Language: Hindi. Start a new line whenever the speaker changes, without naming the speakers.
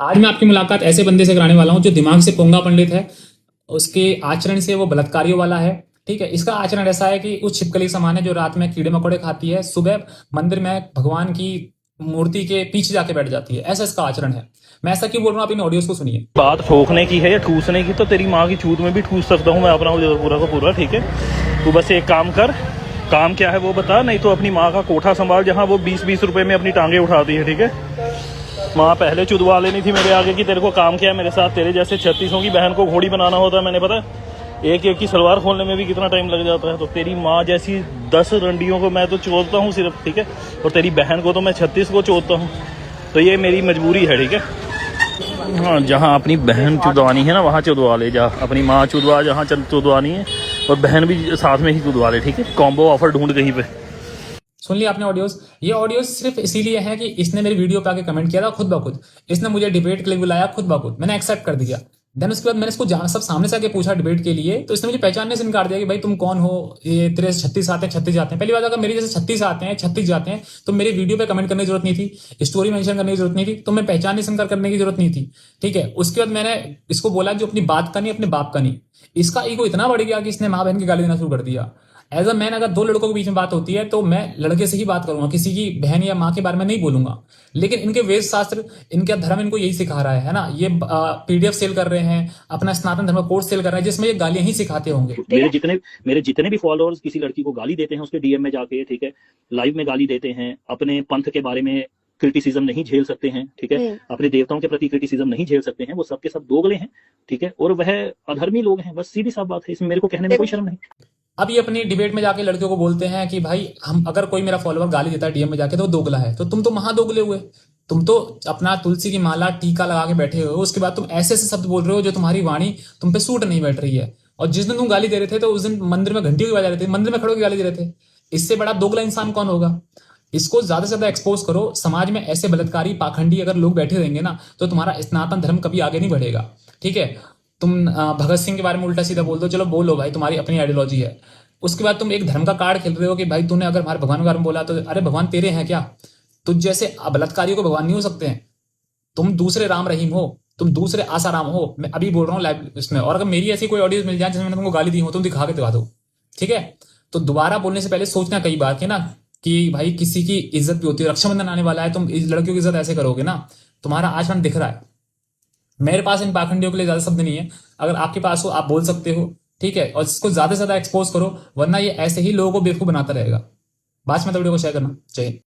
आज मैं आपकी मुलाकात ऐसे बंदे से कराने वाला हूँ जो दिमाग से पोंगा पंडित है। उसके आचरण से वो बलात्कारियों वाला है। ठीक है, इसका आचरण ऐसा है कि उस छिपकली समान है जो रात में कीड़े मकोड़े खाती है, सुबह मंदिर में भगवान की मूर्ति के पीछे जाके बैठ जाती है। ऐसा इसका आचरण है। मैं ऐसा क्यों बोल रहा हूँ, आप इन ऑडियोज को सुनिए।
बात ठोकने की है या ठूसने की, तो तेरी माँ की चूत में भी ठूस सकता हूँ मैं अपना पूरा का पूरा। ठीक है, तू बस एक काम कर, काम क्या है वो बता, नहीं तो अपनी माँ का कोठा संभाल जहाँ वो 20-20 रुपए में अपनी टांगे उठाती है। ठीक है, माँ पहले चुदवा लेनी थी मेरे आगे कि तेरे को काम क्या है मेरे साथ। तेरे जैसे 3600 की बहन को घोड़ी बनाना होता है, मैंने पता एक एक की सलवार खोलने में भी कितना टाइम लग जाता है। तो तेरी माँ जैसी 10 रंडियों को मैं तो चोदता हूँ सिर्फ, ठीक है, और तेरी बहन को तो मैं 36 को चोदता हूँ। तो ये मेरी मजबूरी है, ठीक है। हाँ, जहाँ अपनी बहन चुदवानी है ना वहाँ चुदवा ले जा, अपनी माँ चुदवा जहाँ चुदवानी है, और बहन भी साथ में ही चुदवा ले। ठीक है, कॉम्बो ऑफर ढूंढ कहीं पे।
सुन लिया आपने ऑडियोज। ये ऑडियोज सिर्फ इसीलिए है कि इसने मेरी वीडियो पे आके कमेंट किया था खुद ब खुद। इसने मुझे डिबेट के लिए बुलाया खुद ब खुद, मैंने एक्सेप्ट कर दिया। देन उसके बाद मैंने इसको सब सामने से आके पूछा डिबेट के लिए, तो इसने मुझे पहचानने से इनकार दिया कि भाई तुम कौन हो, ये तेरे 36 आते हैं 36 जाते हैं। पहली बात, अगर मेरे जैसे 36 आते हैं 36 जाते हैं तो मेरी वीडियो पे कमेंट करने की जरूरत नहीं थी, स्टोरी मेंशन करने की जरूरत नहीं थी, तो मैं पहचानने से इनकार करने की जरूरत नहीं थी। ठीक है, उसके बाद मैंने इसको बोला जो अपनी बात का नहीं अपने बाप का नहीं। इसका ईगो इतना बढ़ गया कि इसने माँ बहन की गाली देना शुरू कर दिया। एज अ मैन, अगर दो लड़कों के बीच में बात होती है तो मैं लड़के से ही बात करूंगा, किसी की बहन या माँ के बारे में नहीं बोलूंगा। लेकिन इनके वेद शास्त्र, इनका धर्म इनको यही सिखा रहा है ना। ये पीडीएफ सेल कर रहे हैं, अपना सनातन धर्म कोर्स सेल कर रहे हैं जिसमें ये गालियां ही सिखाते होंगे।
मेरे जितने भी फॉलोअर्स किसी लड़की को गाली देते हैं उसके डीएम में जाके, ठीक है, लाइव में गाली देते हैं, अपने पंथ के बारे में क्रिटिसिज्म नहीं झेल सकते हैं, ठीक है, अपने देवताओं के प्रति क्रिटिसिज्म नहीं झेल सकते हैं, वो सबके सब दोगले हैं, ठीक है, और वह अधर्मी लोग हैं। बस सीधी साफ बात है, इसमें मेरे को कहने में कोई शर्म नहीं।
अब ये अपनी डिबेट में जाके लड़कियों को बोलते हैं कि भाई हम, अगर कोई मेरा फॉलोअर गाली देता है डीएम में जाके तो वो दोगला है। तो तुम तो महा दोगले हुए। तुम तो अपना तुलसी की माला टीका लगा के बैठे हो, उसके बाद तुम ऐसे ऐसे शब्द बोल रहे हो जो तुम्हारी वाणी तुम पे सूट नहीं बैठ रही है। और जिस दिन तुम गाली दे रहे थे तो उस दिन मंदिर में घंटी की बजा रहे थे, मंदिर में खड़े होकर गाली दे रहे थे। इससे बड़ा दोगला इंसान कौन होगा। इसको ज्यादा से ज्यादा एक्सपोज करो। समाज में ऐसे बलात्कारी पाखंडी अगर लोग बैठे रहेंगे ना तो तुम्हारा स्नातन धर्म कभी आगे नहीं बढ़ेगा। ठीक है, तुम भगत सिंह के बारे में उल्टा सीधा बोल दो, चलो बोलो भाई, तुम्हारी अपनी आइडियोलॉजी है। उसके बाद तुम एक धर्म का कार्ड खेल रहे हो कि भाई तूने अगर हमारे भगवान के बारे में बोला तो अरे भगवान तेरे हैं क्या। तुझ जैसे बलात्कारियों को भगवान नहीं हो सकते हैं। तुम दूसरे राम रहीम हो, तुम दूसरे आसाराम हो। मैं अभी बोल रहा हूँ लाइव इसमें। और अगर मेरी ऐसी कोई ऑडियो मिल जाए जिसमें मैंने तुमको गाली दी हो, तुम दिखा के दिखा दो। ठीक है, तो दोबारा बोलने से पहले सोचना कई बार कि ना, कि भाई किसी की इज्जत भी होती है। रक्षाबंधन आने वाला है, तुम इस लड़कियों की इज्जत ऐसे करोगे ना। तुम्हारा आचरण दिख रहा है। मेरे पास इन पाखंडियों के लिए ज्यादा शब्द नहीं है। अगर आपके पास हो आप बोल सकते हो। ठीक है, और इसको ज्यादा से ज्यादा एक्सपोज करो, वरना ये ऐसे ही लोगों को बेवकूफ बनाता रहेगा। बाद में तो वीडियो को शेयर करना चाहिए।